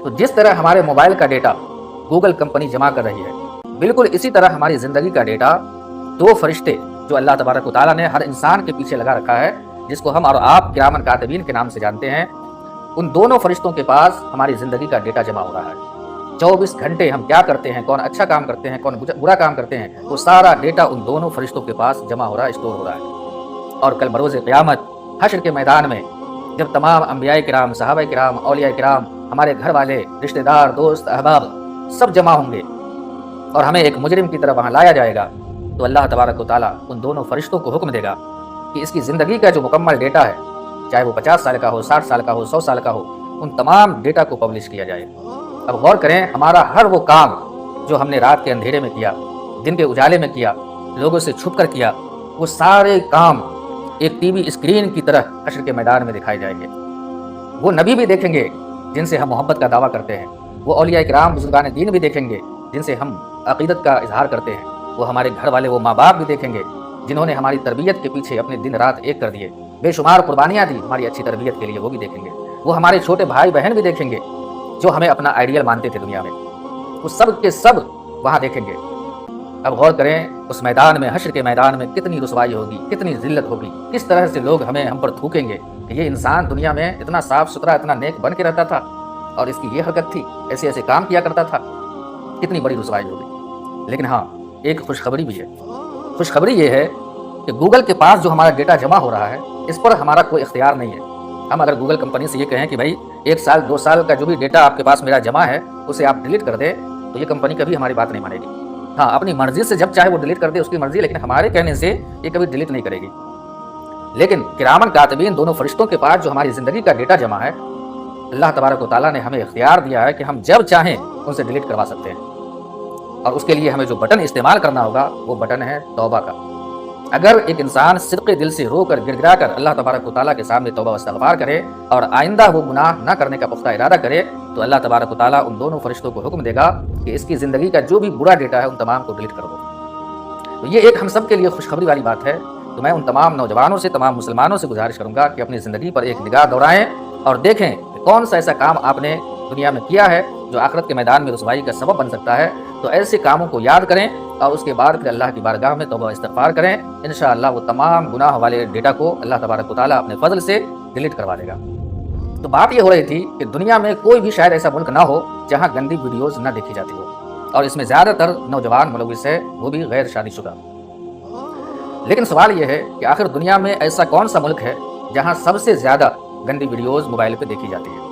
تو جس طرح ہمارے موبائل کا ڈیٹا گوگل کمپنی جمع کر رہی ہے، بالکل اسی طرح ہماری زندگی کا ڈیٹا دو فرشتے جو اللہ تبارک و تعالیٰ نے ہر انسان کے پیچھے لگا رکھا ہے، جس کو ہم اور آپ کرامن کاتبین کے نام سے جانتے ہیں، ان دونوں فرشتوں کے پاس ہماری زندگی کا ڈیٹا جمع ہو رہا ہے۔ 24 گھنٹے ہم کیا کرتے ہیں، کون اچھا کام کرتے ہیں، کون برا کام کرتے ہیں، وہ سارا ڈیٹا ان دونوں فرشتوں کے پاس جمع ہو رہا ہے، اسٹور ہو رہا ہے۔ اور کل بروز قیامت حشر کے میدان میں جب تمام انبیاء کرام، صحابہ کرام، اولیاء کرام، ہمارے گھر والے، رشتہ دار، دوست، احباب سب جمع ہوں گے اور ہمیں ایک مجرم کی طرح وہاں لایا جائے گا، تو اللہ تبارک و تعالیٰ ان دونوں فرشتوں کو حکم دے گا کہ اس کی زندگی کا جو مکمل ڈیٹا ہے، چاہے وہ 50 سال کا ہو، 60 سال کا ہو، 100 سال کا ہو، ان تمام ڈیٹا کو پبلش کیا جائے۔ اب غور کریں، ہمارا ہر وہ کام جو ہم نے رات کے اندھیرے میں کیا، دن کے اجالے میں کیا، لوگوں سے چھپ کر کیا، وہ سارے کام ایک ٹی وی اسکرین کی طرح حشر کے میدان میں دکھائے جائیں گے۔ وہ نبی بھی دیکھیں گے جن سے ہم محبت کا دعویٰ کرتے ہیں، وہ اولیاء کرام، بزرگان دین بھی دیکھیں گے جن سے ہم عقیدت کا اظہار کرتے ہیں، وہ ہمارے گھر والے، وہ ماں باپ بھی دیکھیں گے جنہوں نے ہماری تربیت کے پیچھے اپنے دن رات ایک کر دیے، بے شمار قربانیاں دی ہماری اچھی تربیت کے لیے، وہ بھی دیکھیں گے، وہ ہمارے چھوٹے بھائی بہن بھی دیکھیں گے جو ہمیں اپنا آئیڈیل مانتے تھے دنیا میں، وہ سب کے سب وہاں دیکھیں گے۔ اب غور کریں، اس میدان میں، حشر کے میدان میں کتنی رسوائی ہوگی، کتنی ذلت ہوگی، کس طرح سے لوگ ہم پر تھوکیں گے کہ یہ انسان دنیا میں اتنا صاف ستھرا، اتنا نیک بن کے رہتا تھا اور اس کی یہ حرکت تھی، ایسے ایسے کام کیا کرتا تھا، کتنی بڑی رسوائی ہوگی۔ لیکن ہاں، ایک خوشخبری بھی ہے۔ خوشخبری یہ ہے کہ گوگل کے پاس جو ہمارا ڈیٹا جمع ہو رہا ہے، اس پر ہمارا کوئی اختیار نہیں ہے۔ ہم اگر گوگل کمپنی سے یہ کہیں کہ بھائی 1 سال 2 سال کا جو بھی ڈیٹا آپ کے پاس میرا جمع ہے اسے آپ ڈیلیٹ کر دیں، تو یہ کمپنی کبھی ہماری بات نہیں مانے گی۔ ہاں، اپنی مرضی سے جب چاہے وہ ڈیلیٹ کر دے، اس کی مرضی، لیکن ہمارے کہنے سے یہ کبھی ڈیلیٹ نہیں کرے گی۔ لیکن کرامن کاتبین دونوں فرشتوں کے پاس جو ہماری زندگی کا ڈیٹا جمع ہے، اللہ تبارک و تعالیٰ نے ہمیں اختیار دیا ہے کہ ہم جب چاہیں ان سے ڈیلیٹ کروا سکتے ہیں، اور اس کے لیے ہمیں جو بٹن استعمال کرنا ہوگا وہ بٹن ہے توبہ کا۔ اگر ایک انسان صدق دل سے رو کر، گڑ گڑا کر اللہ تبارک و تعالیٰ کے سامنے توبہ و استغفار کرے اور آئندہ وہ گناہ نہ کرنے کا پختہ ارادہ کرے، تو اللہ تبارک و تعالیٰ ان دونوں فرشتوں کو حکم دے گا کہ اس کی زندگی کا جو بھی برا ڈیٹا ہے ان تمام کو ڈیلیٹ کر دو۔ تو یہ ایک ہم سب کے لیے خوشخبری والی بات ہے۔ تو میں ان تمام نوجوانوں سے، تمام مسلمانوں سے گزارش کروں گا کہ اپنی زندگی پر ایک نگاہ دوڑائیں اور دیکھیں کہ کون سا ایسا کام آپ نے دنیا میں کیا ہے جو آخرت کے میدان میں رسوائی کا سبب بن سکتا ہے۔ تو ایسے کاموں کو یاد کریں اور اس کے بعد پھر اللہ کی بارگاہ میں توبہ استغفار کریں، انشاءاللہ وہ تمام گناہ والے ڈیٹا کو اللہ تبارک و تعالیٰ اپنے فضل سے ڈیلیٹ کروا دے گا۔ تو بات یہ ہو رہی تھی کہ دنیا میں کوئی بھی شاید ایسا ملک نہ ہو جہاں گندی ویڈیوز نہ دیکھی جاتی ہو، اور اس میں زیادہ تر نوجوان ملوث ہے، وہ بھی غیر شادی شدہ۔ لیکن سوال یہ ہے کہ آخر دنیا میں ایسا کون سا ملک ہے جہاں سب سے زیادہ گندی ویڈیوز موبائل پہ دیکھی جاتی ہے؟